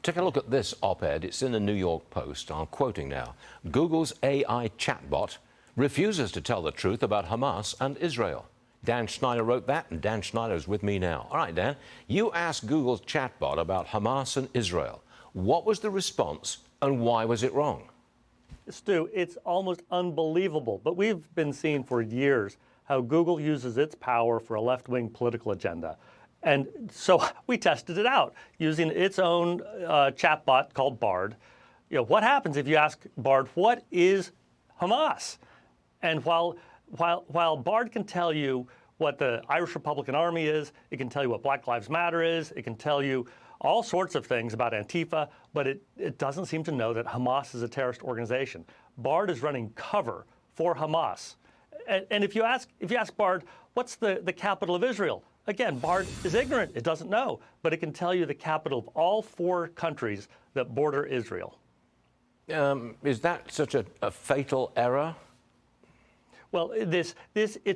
Take a look at this op-ed. It's in the New York Post. I'm quoting now. Google's AI chatbot refuses to tell the truth about Hamas and Israel. Dan Schneider wrote that, and Dan Schneider is with me now. All right, Dan, you asked Google's chatbot about Hamas and Israel. What was the response, and why was it wrong? Stu, it's almost unbelievable, but we've been seeing for years how Google uses its power for a left-wing political agenda. And so we tested it out using its own chatbot called Bard. You know, what happens if you ask Bard, what is Hamas? And while Bard can tell you what the Irish Republican Army is, it can tell you what Black Lives Matter is, it can tell you all sorts of things about Antifa, but it doesn't seem to know that Hamas is a terrorist organization. Bard is running cover for Hamas. And if you ask Bard, what's the capital of Israel? Again, Bard is ignorant. It doesn't know, but it can tell you the capital of all 4 countries that border Israel. Is that such a fatal error? Well, it's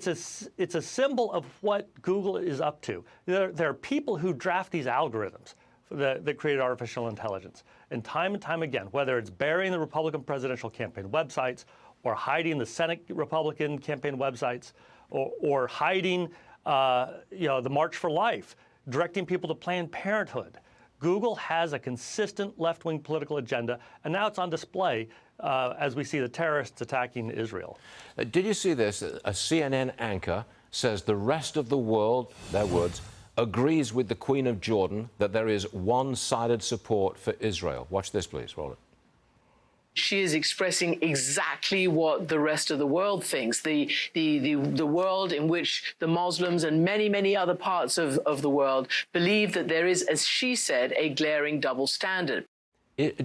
a symbol of what Google is up to. There are people who draft these algorithms that create artificial intelligence. And time again, whether it's burying the Republican presidential campaign websites or hiding the Senate Republican campaign websites or hiding the March for Life, directing people to Planned Parenthood. Google has a consistent left-wing political agenda, and now it's on display as we see the terrorists attacking Israel. Did you see this? A CNN anchor says the rest of the world, their words, agrees with the Queen of Jordan that there is one-sided support for Israel. Watch this, please. Roll it. She is expressing exactly what the rest of the world thinks, the world in which the Muslims and many other parts of the world believe that there is, as she said, a glaring double standard.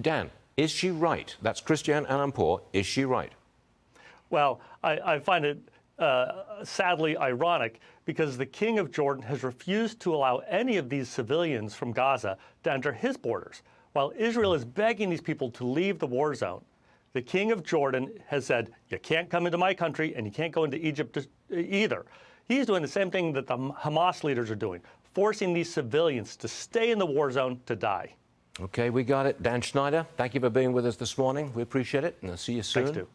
Dan, is she right? That's Christiane Amanpour. Is she right? Well, I find it sadly ironic because the King of Jordan has refused to allow any of these civilians from Gaza to enter his borders. While Israel is begging these people to leave the war zone, the King of Jordan has said, you can't come into my country and you can't go into Egypt either. He's doing the same thing that the Hamas leaders are doing, forcing these civilians to stay in the war zone to die. Okay, we got it. Dan Schneider, thank you for being with us this morning. We appreciate it, and I'll see you soon. Thanks, Stu.